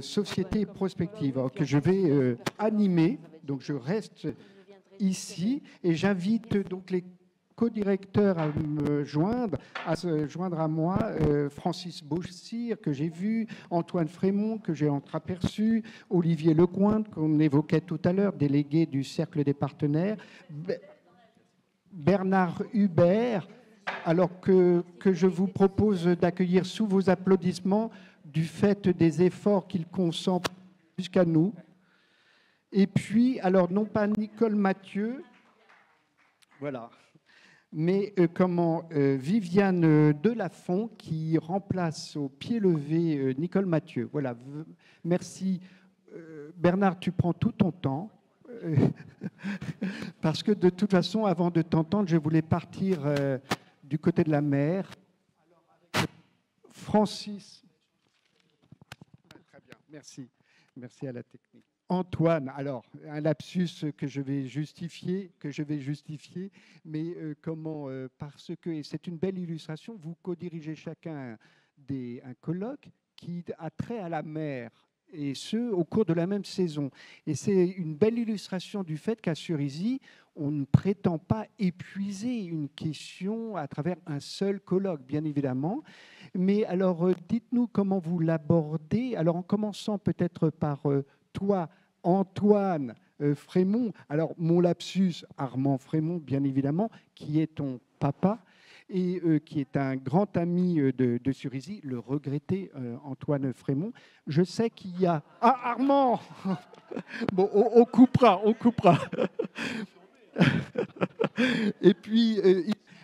Société et prospective, alors que je vais animer. Donc je reste ici et j'invite donc les co-directeurs à se joindre à moi, Francis Beaucire, que j'ai vu, Antoine Frémont, que j'ai entreaperçu, Olivier Lecointe, qu'on évoquait tout à l'heure, délégué du Cercle des partenaires, Bernard Hubert, alors que je vous propose d'accueillir sous vos applaudissements du fait des efforts qu'il consent jusqu'à nous. Et puis, alors non pas Nicole Mathieu, voilà, mais Viviane Delafont qui remplace au pied levé Nicole Mathieu. Voilà, merci. Bernard, tu prends tout ton temps. Parce que de toute façon, avant de t'entendre, je voulais partir du côté de la mer. Francis. Très bien, merci. Merci à la technique. Antoine, alors, un lapsus que je vais justifier, mais parce que, et c'est une belle illustration, vous co-dirigez chacun un colloque qui a trait à la mer, et ce, au cours de la même saison. Et c'est une belle illustration du fait qu'à Cerisy, on ne prétend pas épuiser une question à travers un seul colloque, bien évidemment. Mais alors, dites-nous comment vous l'abordez. Alors, en commençant peut-être par toi, Antoine Frémont. Alors, mon lapsus, Armand Frémont, bien évidemment, qui est ton papa et qui est un grand ami de Cerisy, le regretté Antoine Frémont. Je sais qu'il y a... Ah, Armand. Bon, on coupera. Et puis,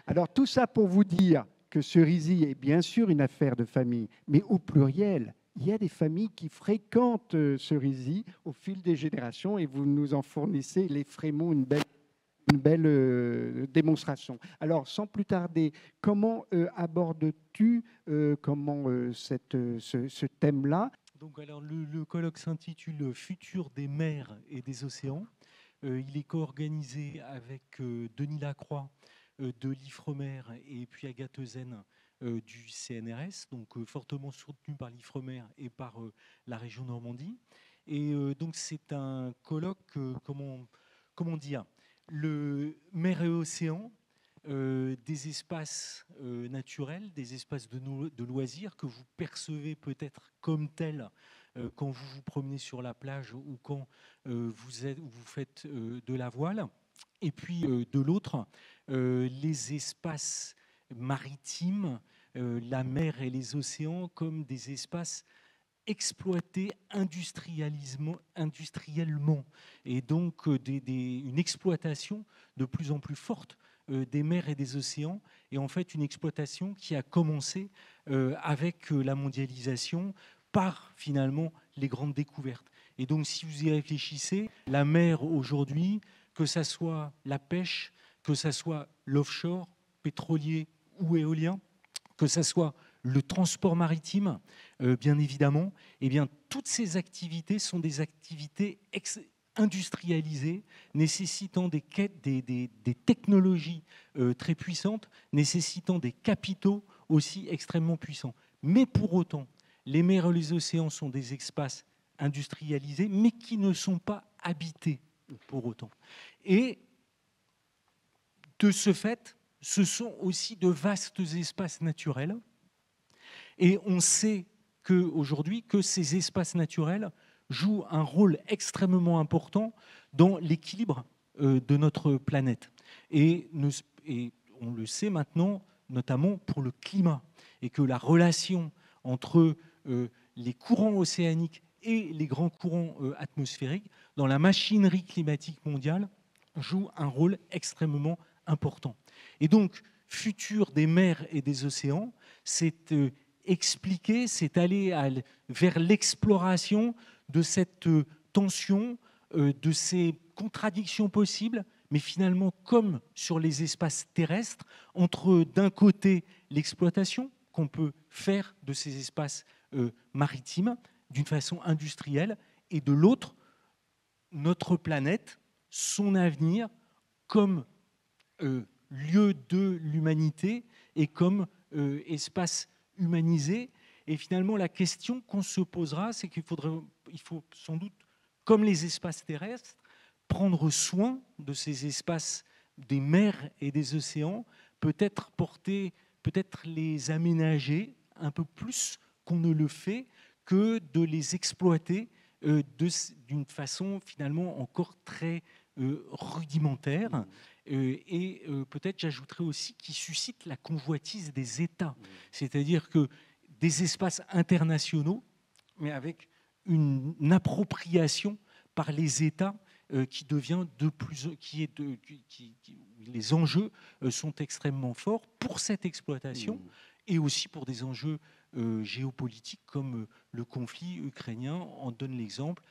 alors tout ça pour vous dire que Cerisy est bien sûr une affaire de famille, mais au pluriel. Il y a des familles qui fréquentent Cerisy au fil des générations et vous nous en fournissez, les Frémont, une belle démonstration. Alors, sans plus tarder, comment abordes-tu ce thème-là? Donc, alors, le colloque s'intitule Futur des mers et des océans. Il est co-organisé avec Denis Lacroix de l'Ifremer et puis Agathe Euzen du CNRS, donc fortement soutenu par l'Ifremer et par la région Normandie. Et donc c'est un colloque, comment dire, le mer et océan, des espaces naturels, des espaces de loisirs que vous percevez peut-être comme tels quand vous vous promenez sur la plage ou quand vous faites de la voile. Et puis de l'autre, les espaces maritimes, la mer et les océans comme des espaces exploités industriellement et donc une exploitation de plus en plus forte des mers et des océans, et en fait une exploitation qui a commencé avec la mondialisation par finalement les grandes découvertes. Et donc si vous y réfléchissez, la mer aujourd'hui, que ça soit la pêche, que ça soit l'offshore, pétrolier ou éolien, que ça soit le transport maritime, bien évidemment, eh bien, toutes ces activités sont des activités industrialisées, nécessitant des technologies très puissantes, nécessitant des capitaux aussi extrêmement puissants. Mais pour autant, les mers et les océans sont des espaces industrialisés, mais qui ne sont pas habités pour autant. Et de ce fait, ce sont aussi de vastes espaces naturels. Et on sait aujourd'hui que ces espaces naturels jouent un rôle extrêmement important dans l'équilibre de notre planète. Et on le sait maintenant, notamment pour le climat, et que la relation entre les courants océaniques et les grands courants atmosphériques dans la machinerie climatique mondiale joue un rôle extrêmement important. Et donc, futur des mers et des océans, c'est expliquer, c'est aller vers l'exploration de cette tension, de ces contradictions possibles, mais finalement, comme sur les espaces terrestres, entre d'un côté l'exploitation qu'on peut faire de ces espaces maritimes d'une façon industrielle, et de l'autre, notre planète, son avenir comme lieu de l'humanité et comme espace humanisé. Et finalement, la question qu'on se posera, c'est il faut sans doute, comme les espaces terrestres, prendre soin de ces espaces des mers et des océans, peut-être les aménager un peu plus qu'on ne le fait, que de les exploiter d'une façon finalement encore très rudimentaire. Et peut-être j'ajouterais aussi qui suscite la convoitise des États. C'est-à-dire que des espaces internationaux, mais avec une appropriation par les États qui devient les enjeux sont extrêmement forts pour cette exploitation et aussi pour des enjeux géopolitiques comme le conflit ukrainien en donne l'exemple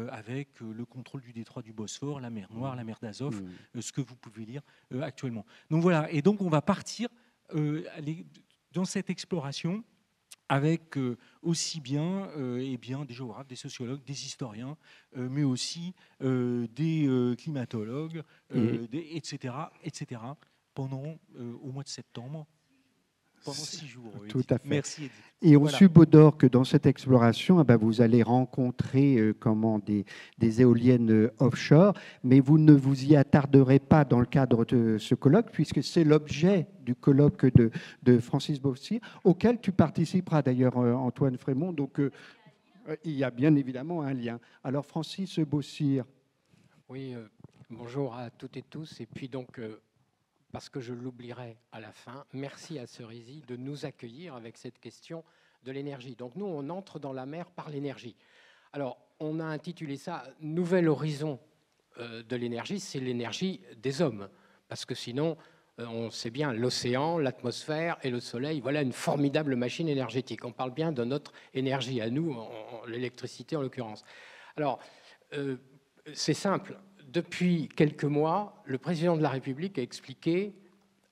avec le contrôle du détroit du Bosphore, la mer Noire, la mer d'Azov, ce que vous pouvez lire actuellement. Donc voilà, et donc on va partir dans cette exploration avec aussi bien, des géographes, des sociologues, des historiens, mais aussi des climatologues, etc., pendant au mois de septembre, pendant 6 jours. Tout à fait. Merci, Edith. Et on subodore que dans cette exploration, vous allez rencontrer des éoliennes offshore, mais vous ne vous y attarderez pas dans le cadre de ce colloque, puisque c'est l'objet du colloque de Francis Bossier, auquel tu participeras d'ailleurs, Antoine Frémont. Donc, il y a bien évidemment un lien. Alors, Francis Bossier. Oui, bonjour à toutes et tous. Et puis donc, parce que je l'oublierai à la fin, merci à Cerisy de nous accueillir avec cette question de l'énergie. Donc nous, on entre dans la mer par l'énergie. Alors, on a intitulé ça « Nouvel horizon de l'énergie », c'est l'énergie des hommes. Parce que sinon, on sait bien, l'océan, l'atmosphère et le soleil, voilà une formidable machine énergétique. On parle bien de notre énergie, à nous, l'électricité en l'occurrence. Alors, c'est simple. Depuis quelques mois, le président de la République a expliqué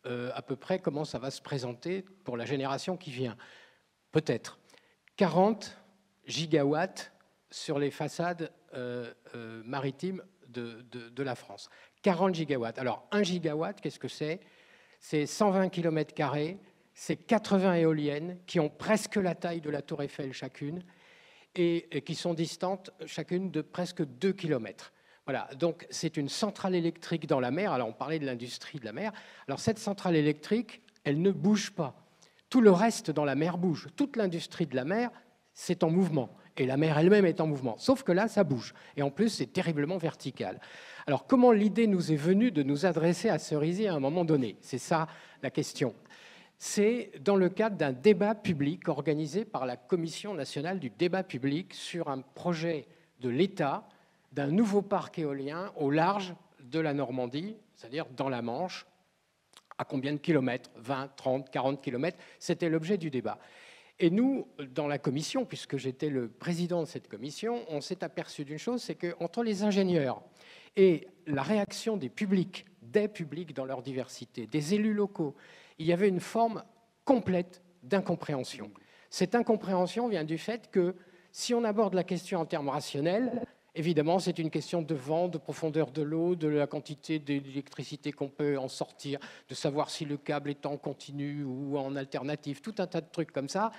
à peu près comment ça va se présenter pour la génération qui vient. Peut-être 40 gigawatts sur les façades maritimes de la France. 40 gigawatts. Alors, 1 gigawatt, qu'est-ce que c'est? C'est 120 km², c'est 80 éoliennes qui ont presque la taille de la Tour Eiffel chacune et qui sont distantes chacune de presque 2 km. Voilà, donc c'est une centrale électrique dans la mer. Alors on parlait de l'industrie de la mer. Alors cette centrale électrique, elle ne bouge pas. Tout le reste dans la mer bouge. Toute l'industrie de la mer, c'est en mouvement. Et la mer elle-même est en mouvement. Sauf que là, ça bouge. Et en plus, c'est terriblement vertical. Alors comment l'idée nous est venue de nous adresser à Cerisy à un moment donné? C'est ça la question. C'est dans le cadre d'un débat public organisé par la Commission nationale du débat public sur un projet de l'État d'un nouveau parc éolien au large de la Normandie, c'est-à-dire dans la Manche. À combien de kilomètres? 20, 30, 40 kilomètres? C'était l'objet du débat. Et nous, dans la commission, puisque j'étais le président de cette commission, on s'est aperçu d'une chose, c'est qu'entre les ingénieurs et la réaction des publics dans leur diversité, des élus locaux, il y avait une forme complète d'incompréhension. Cette incompréhension vient du fait que si on aborde la question en termes rationnels, évidemment, c'est une question de vent, de profondeur de l'eau, de la quantité d'électricité qu'on peut en sortir, de savoir si le câble est en continu ou en alternative, tout un tas de trucs comme ça.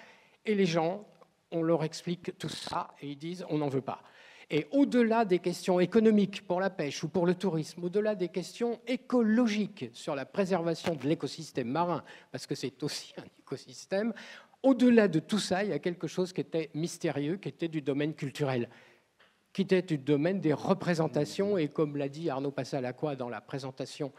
Et les gens, on leur explique tout ça et ils disent on n'en veut pas. Et au-delà des questions économiques pour la pêche ou pour le tourisme, au-delà des questions écologiques sur la préservation de l'écosystème marin, parce que c'est aussi un écosystème, au-delà de tout ça, il y a quelque chose qui était mystérieux, qui était du domaine culturel, qui était du domaine des représentations, et comme l'a dit Arnaud Passalacqua dans la présentation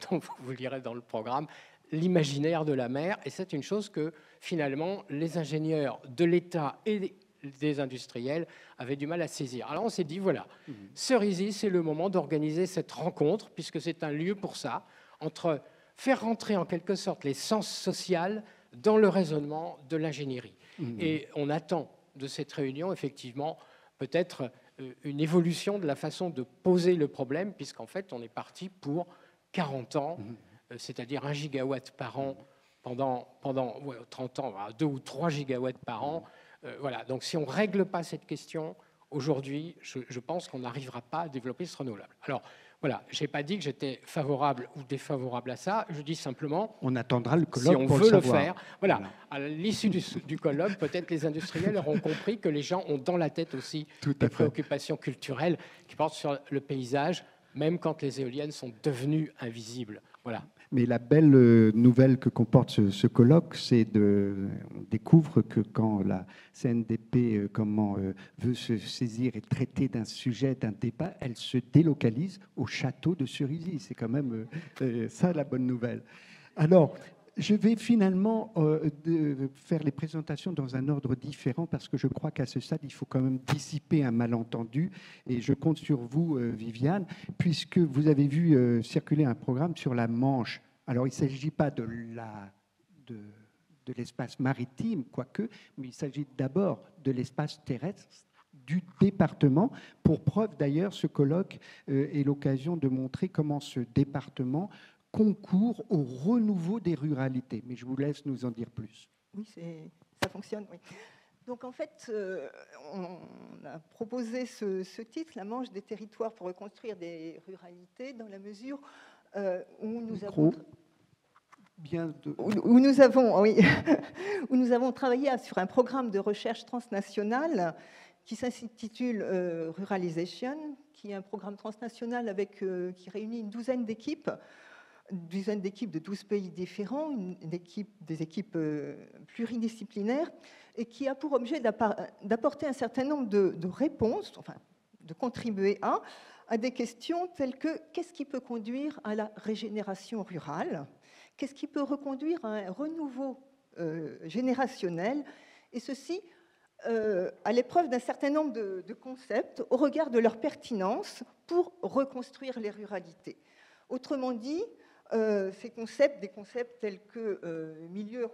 dont vous lirez dans le programme, l'imaginaire de la mer. Et c'est une chose que, finalement, les ingénieurs de l'État et des industriels avaient du mal à saisir. Alors on s'est dit, voilà, Cerisy, c'est le moment d'organiser cette rencontre, puisque c'est un lieu pour ça, entre faire rentrer en quelque sorte les sciences sociales dans le raisonnement de l'ingénierie. Et on attend de cette réunion, effectivement, peut-être une évolution de la façon de poser le problème, puisqu'en fait, on est parti pour 40 ans, c'est-à-dire 1 gigawatt par an pendant 30 ans, 2 ou 3 gigawatts par an. Voilà. Donc, si on ne règle pas cette question, aujourd'hui, je pense qu'on n'arrivera pas à développer ce renouvelable. Alors, Voilà, je n'ai pas dit que j'étais favorable ou défavorable à ça, je dis simplement, On attendra le colloque si on pour veut le savoir. faire, voilà. À l'issue du colloque, peut-être les industriels auront compris que les gens ont dans la tête aussi Tout à des fait. préoccupations culturelles qui portent sur le paysage, même quand les éoliennes sont devenues invisibles. Voilà. Mais la belle nouvelle que comporte ce colloque, c'est on découvre que quand la CNDP veut se saisir et traiter d'un sujet, d'un débat, elle se délocalise au château de Cerisy. C'est quand même ça la bonne nouvelle. Alors, je vais finalement faire les présentations dans un ordre différent parce que je crois qu'à ce stade, il faut quand même dissiper un malentendu. Et je compte sur vous, Viviane, puisque vous avez vu circuler un programme sur la Manche. Alors, il ne s'agit pas de l'espace maritime, quoique, mais il s'agit d'abord de l'espace terrestre du département. Pour preuve, d'ailleurs, ce colloque est l'occasion de montrer comment ce département concourt au renouveau des ruralités. Mais je vous laisse nous en dire plus. Oui, ça fonctionne, oui. Donc en fait, on a proposé ce titre, La Manche des territoires pour reconstruire des ruralités, dans la mesure où nous avons... Où nous avons travaillé sur un programme de recherche transnational qui s'intitule Ruralization, qui est un programme transnational qui réunit une douzaine d'équipes de 12 pays différents, des équipes pluridisciplinaires, et qui a pour objet d'apporter un certain nombre de réponses, enfin, de contribuer à des questions telles que qu'est-ce qui peut conduire à la régénération rurale, qu'est-ce qui peut reconduire à un renouveau générationnel, et ceci à l'épreuve d'un certain nombre de concepts au regard de leur pertinence pour reconstruire les ruralités. Autrement dit, des concepts tels que milieux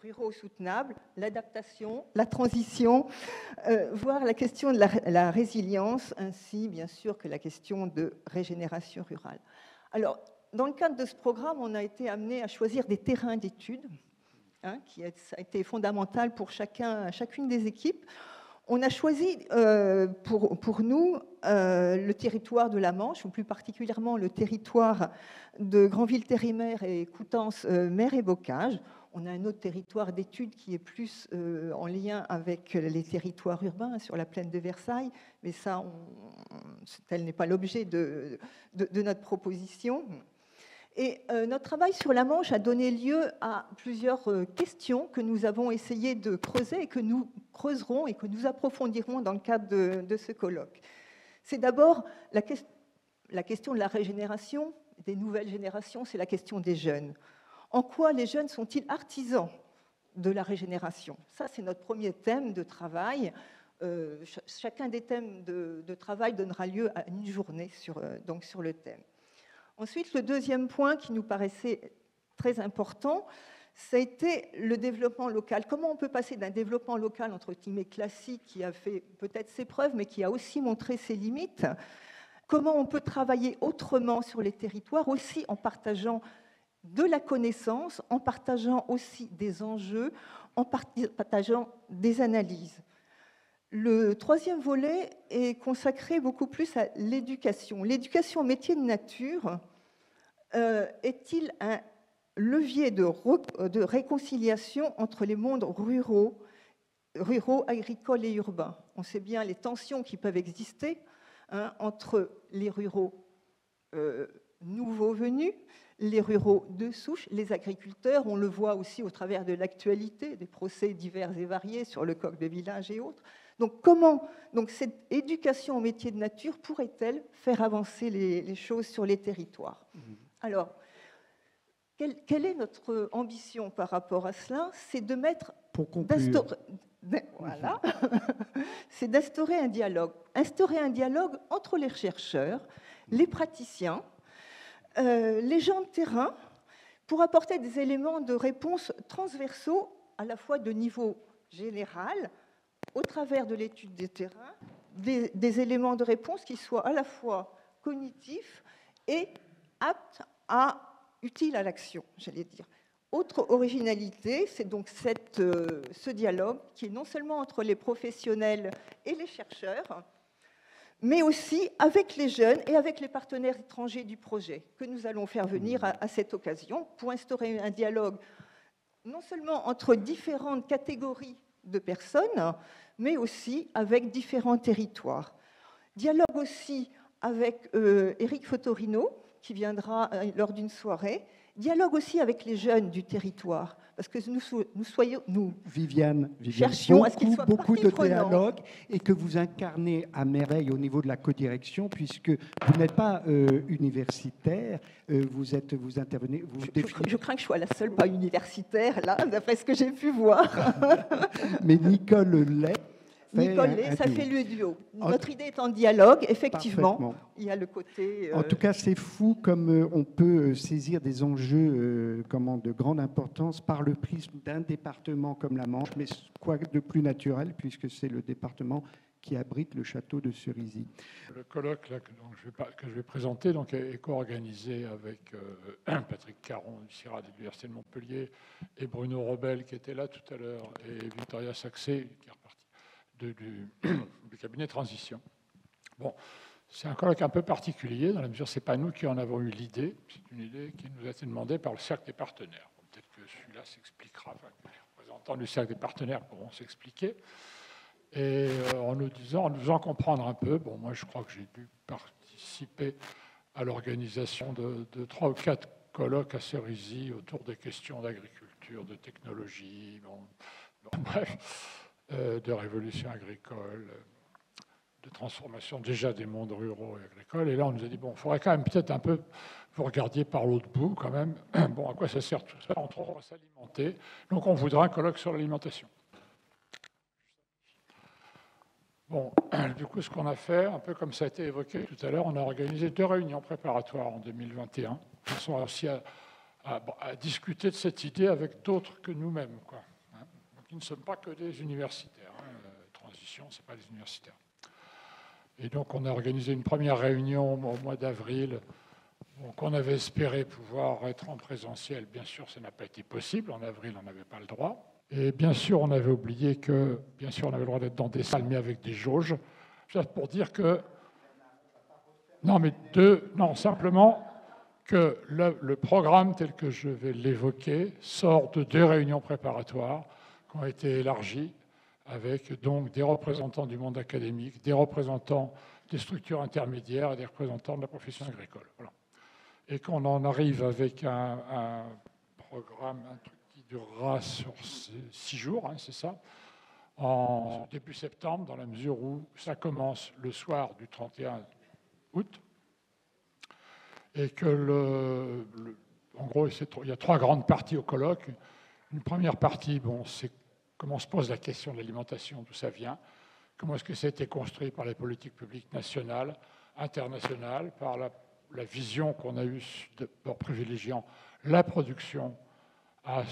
ruraux soutenables, l'adaptation, la transition, voire la question de la résilience, ainsi bien sûr que la question de régénération rurale. Alors, dans le cadre de ce programme, on a été amené à choisir des terrains d'études, ça a été fondamental pour chacune des équipes. On a choisi pour nous le territoire de la Manche, ou plus particulièrement le territoire de Granville-Thérémère et Coutances-Mer et Bocage. On a un autre territoire d'études qui est plus en lien avec les territoires urbains sur la plaine de Versailles, mais ça, tel n'est pas l'objet de notre proposition. Et notre travail sur la Manche a donné lieu à plusieurs questions que nous avons essayé de creuser et que nous creuserons et que nous approfondirons dans le cadre de ce colloque. C'est d'abord la question de la régénération, des nouvelles générations, c'est la question des jeunes. En quoi les jeunes sont-ils artisans de la régénération? Ça, c'est notre premier thème de travail. Chacun des thèmes de travail donnera lieu à une journée sur le thème. Ensuite, le deuxième point qui nous paraissait très important, ça a été le développement local. Comment on peut passer d'un développement local, entre guillemets, classique, qui a fait peut-être ses preuves, mais qui a aussi montré ses limites? Comment on peut travailler autrement sur les territoires, aussi en partageant de la connaissance, en partageant aussi des enjeux, en partageant des analyses? Le troisième volet est consacré beaucoup plus à l'éducation. L'éducation au métier de nature est-il un levier de réconciliation entre les mondes ruraux, agricoles et urbains? On sait bien les tensions qui peuvent exister entre les ruraux nouveaux venus, les ruraux de souche, les agriculteurs. On le voit aussi au travers de l'actualité, des procès divers et variés sur le coq de village et autres. Donc, comment cette éducation au métier de nature pourrait-elle faire avancer les choses sur les territoires? Alors, quelle est notre ambition par rapport à cela? C'est de mettre... Pour conclure. Voilà. C'est d'instaurer un dialogue. Instaurer un dialogue entre les chercheurs, les praticiens, les gens de terrain, pour apporter des éléments de réponse transversaux, à la fois de niveau général, au travers de l'étude des terrains, des éléments de réponse qui soient à la fois cognitifs et aptes utiles à l'action, j'allais dire. Autre originalité, c'est donc ce dialogue qui est non seulement entre les professionnels et les chercheurs, mais aussi avec les jeunes et avec les partenaires étrangers du projet, que nous allons faire venir à cette occasion pour instaurer un dialogue non seulement entre différentes catégories de personnes, mais aussi avec différents territoires. Dialogue aussi avec Éric Fotorino, qui viendra lors d'une soirée. Dialogue aussi avec les jeunes du territoire, parce que nous Viviane, cherchions à ce qu'ils soient beaucoup de partie prenante. dialogue et que vous incarnez à merveille au niveau de la codirection, puisque vous n'êtes pas universitaire, vous intervenez... Je crains que je sois la seule pas universitaire, là, d'après ce que j'ai pu voir. Mais Nicole Lay... Ça fait le duo. Notre idée est en dialogue, effectivement. Il y a le côté... En tout cas, c'est fou comme on peut saisir des enjeux de grande importance par le prisme d'un département comme la Manche, mais quoi de plus naturel, puisque c'est le département qui abrite le château de Cerisy. Le colloque là, que je vais présenter est co-organisé avec Patrick Caron du CIRAD de l'Université de Montpellier et Bruno Robel qui était là tout à l'heure et Victoria Saxé qui est reparti du cabinet Transition. Bon, c'est un colloque un peu particulier dans la mesure où ce n'est pas nous qui en avons eu l'idée, c'est une idée qui nous a été demandée par le Cercle des partenaires. Bon, peut-être que celui-là s'expliquera, enfin, les représentants du Cercle des partenaires pourront s'expliquer. Et en nous faisant comprendre un peu, bon, moi je crois que j'ai dû participer à l'organisation de 3 ou 4 colloques à Cerisy autour des questions d'agriculture, de technologie, bref, de révolution agricole, de transformation déjà des mondes ruraux et agricoles. Et là, on nous a dit, bon, il faudrait quand même peut-être un peu, vous regardiez par l'autre bout quand même, bon, à quoi ça sert tout ça? Entre autres, on va s'alimenter. Donc, on voudrait un colloque sur l'alimentation. Bon, du coup, ce qu'on a fait, un peu comme ça a été évoqué tout à l'heure, on a organisé 2 réunions préparatoires en 2021, qui sont aussi à discuter de cette idée avec d'autres que nous-mêmes, quoi. Nous ne sommes pas que des universitaires. Transition, ce n'est pas des universitaires. Et donc, on a organisé une première réunion au mois d'avril. Donc, on avait espéré pouvoir être en présentiel. Bien sûr, ça n'a pas été possible. En avril, on n'avait pas le droit. Et bien sûr, on avait oublié que, bien sûr, on avait le droit d'être dans des salles, mais avec des jauges. Ça pour dire que... Non, simplement que le programme tel que je vais l'évoquer sort de 2 réunions préparatoires qui ont été élargies avec donc des représentants du monde académique, des représentants des structures intermédiaires et des représentants de la profession agricole. Voilà. Et qu'on en arrive avec un programme, un truc qui durera sur 6 jours, hein, c'est ça, en début septembre, dans la mesure où ça commence le soir du 31 août, et que, en gros, il y a 3 grandes parties au colloque. Une première partie, bon, c'est comment se pose la question de l'alimentation, d'où ça vient, comment est-ce que ça a été construit par les politiques publiques nationales, internationales, par la vision qu'on a eue en privilégiant la production à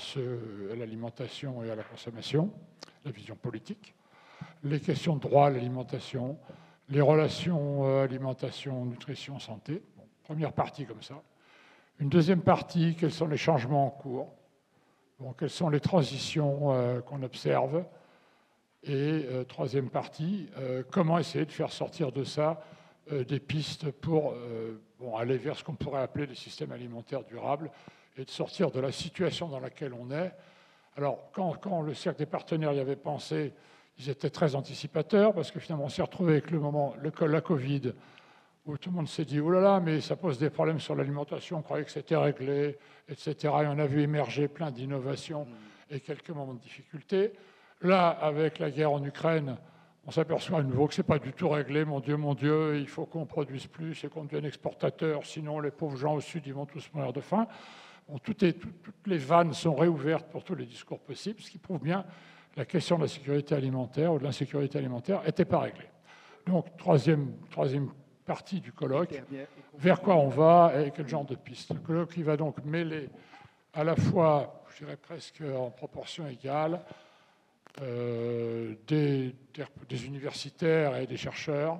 l'alimentation et à la consommation, la vision politique, les questions de droit à l'alimentation, les relations alimentation, nutrition, santé. Bon, première partie comme ça. Une deuxième partie, quels sont les changements en cours? Bon, quelles sont les transitions qu'on observe? Et troisième partie, comment essayer de faire sortir de ça des pistes pour aller vers ce qu'on pourrait appeler des systèmes alimentaires durables et de sortir de la situation dans laquelle on est. Alors, quand le Cercle des partenaires y avait pensé, ils étaient très anticipateurs parce que finalement, on s'est retrouvé avec la Covid, où tout le monde s'est dit « Oh là là, mais ça pose des problèmes sur l'alimentation, on croyait que c'était réglé, etc. » Et on a vu émerger plein d'innovations et quelques moments de difficulté. Là, avec la guerre en Ukraine, on s'aperçoit à nouveau que ce n'est pas du tout réglé. Mon Dieu, il faut qu'on produise plus et qu'on devienne exportateur, sinon les pauvres gens au Sud, ils vont tous mourir de faim. Bon, toutes les vannes sont réouvertes pour tous les discours possibles, ce qui prouve bien que la question de la sécurité alimentaire ou de l'insécurité alimentaire n'était pas réglée. Donc, troisième partie du colloque, vers quoi on va et quel genre de piste. Le colloque qui va donc mêler à la fois, je dirais presque en proportion égale, des universitaires et des chercheurs,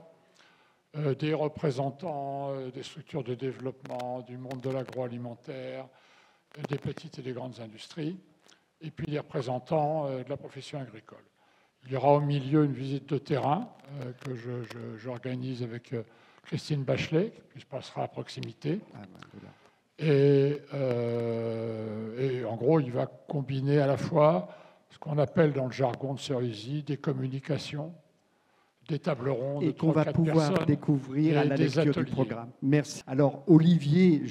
des représentants des structures de développement, du monde de l'agroalimentaire, des petites et des grandes industries, et puis des représentants de la profession agricole. Il y aura au milieu une visite de terrain que j'organise avec Christine Bachelet, qui se passera à proximité. Ah, ben, voilà. Et en gros, il va combiner à la fois ce qu'on appelle dans le jargon de Cerisy des communications, des tables rondes, et qu'on va 3-4 pouvoir personnes, découvrir à la des lecture du ateliers. programme. Merci. Alors, Olivier,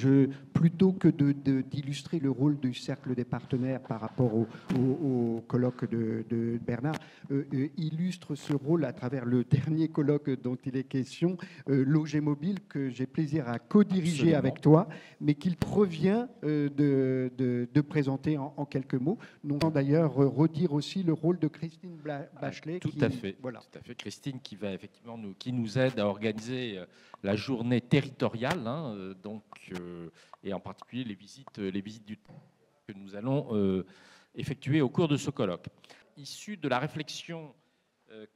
plutôt que d'illustrer le rôle du Cercle des partenaires par rapport au colloque de Bernard, illustre ce rôle à travers le dernier colloque dont il est question, Loger Mobile, que j'ai plaisir à co-diriger avec toi, mais qu'il provient de présenter en quelques mots. Nous allons d'ailleurs redire aussi le rôle de Christine Bachelet. Tout à fait. Voilà. Tout à fait. Christine qui nous aide à organiser la journée territoriale, et en particulier les visites que nous allons effectuer au cours de ce colloque. Issu de la réflexion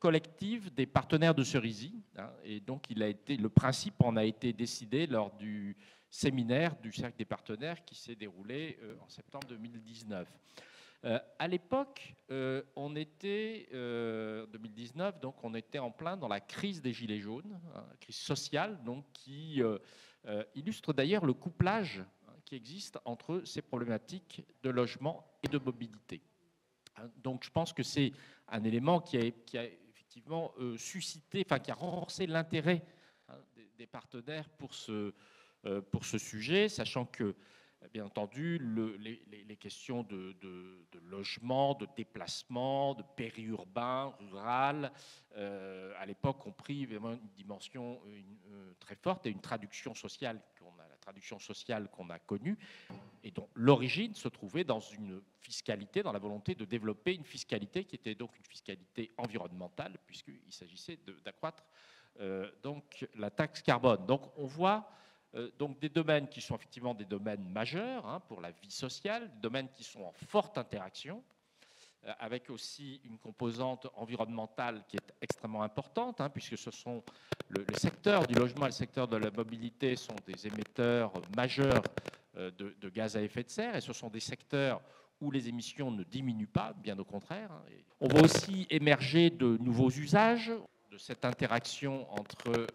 collective des partenaires de Cerisy, et donc le principe en a été décidé lors du séminaire du Cercle des partenaires qui s'est déroulé en septembre 2019. À l'époque, on était 2019, donc on était en plein dans la crise des Gilets jaunes, crise sociale, donc qui illustre d'ailleurs le couplage qui existe entre ces problématiques de logement et de mobilité. Donc je pense que c'est un élément qui a effectivement suscité, qui a renforcé l'intérêt des partenaires pour ce sujet, sachant que bien entendu, les questions de logement, de déplacement, de périurbain, rural, à l'époque, ont pris vraiment une dimension très forte et une traduction sociale qu'on a connue, et dont l'origine se trouvait dans une fiscalité, dans la volonté de développer une fiscalité qui était donc une fiscalité environnementale, puisqu'il s'agissait d'accroître donc la taxe carbone. Donc on voit donc des domaines qui sont effectivement des domaines majeurs pour la vie sociale, des domaines qui sont en forte interaction, avec aussi une composante environnementale qui est extrêmement importante, puisque ce sont le secteur du logement et le secteur de la mobilité sont des émetteurs majeurs de gaz à effet de serre, et ce sont des secteurs où les émissions ne diminuent pas, bien au contraire. On voit aussi émerger de nouveaux usages de cette interaction entre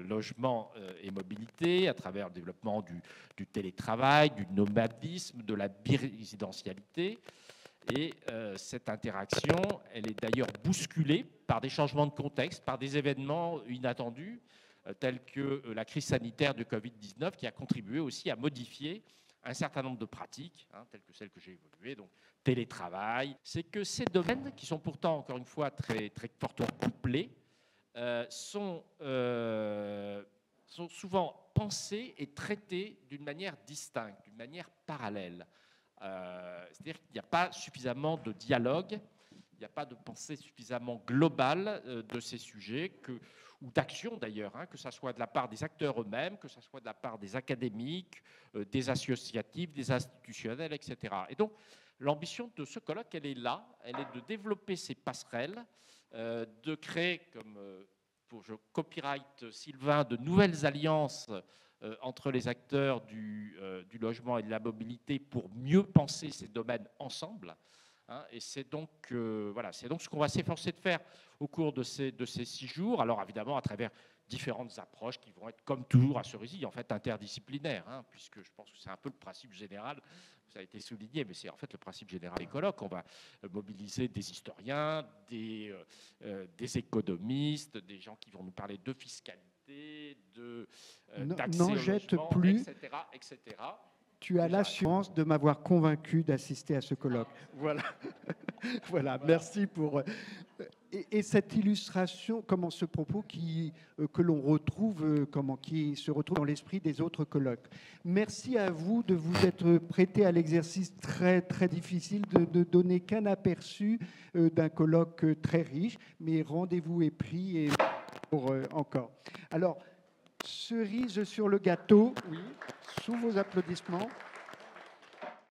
logement et mobilité, à travers le développement du télétravail, du nomadisme, de la birésidentialité. Et cette interaction, elle est d'ailleurs bousculée par des changements de contexte, par des événements inattendus, tels que la crise sanitaire du Covid-19, qui a contribué aussi à modifier un certain nombre de pratiques, telles que celles que j'ai évoluées, donc télétravail. C'est que ces domaines, qui sont pourtant, encore une fois, très, très fortement couplés, sont souvent pensés et traités d'une manière distincte, d'une manière parallèle. C'est-à-dire qu'il n'y a pas suffisamment de dialogue, il n'y a pas de pensée suffisamment globale de ces sujets, ou d'action d'ailleurs, que ce soit de la part des acteurs eux-mêmes, que ce soit de la part des académiques, des associatifs, des institutionnels, etc. Et donc, l'ambition de ce colloque, elle est là, elle est de développer ces passerelles, de créer, comme pour je copyright Sylvain, de nouvelles alliances entre les acteurs du logement et de la mobilité pour mieux penser ces domaines ensemble. Et c'est donc, c'est donc ce qu'on va s'efforcer de faire au cours de ces 6 jours. Alors évidemment, à travers différentes approches qui vont être, comme toujours à Cerisy, en fait interdisciplinaires, puisque je pense que c'est un peu le principe général, ça a été souligné, mais c'est en fait le principe général des colloques. On va mobiliser des historiens, des économistes, des gens qui vont nous parler de fiscalité, d'accès au logement, etc. Tu as l'assurance de m'avoir convaincu d'assister à ce colloque. Voilà. Voilà, merci pour... Et cette illustration, ce propos que l'on retrouve, qui se retrouve dans l'esprit des autres colloques. Merci à vous de vous être prêté à l'exercice très, très difficile de donner qu'un aperçu d'un colloque très riche, mais rendez-vous est pris et pour encore. Alors, cerise sur le gâteau, oui, sous vos applaudissements.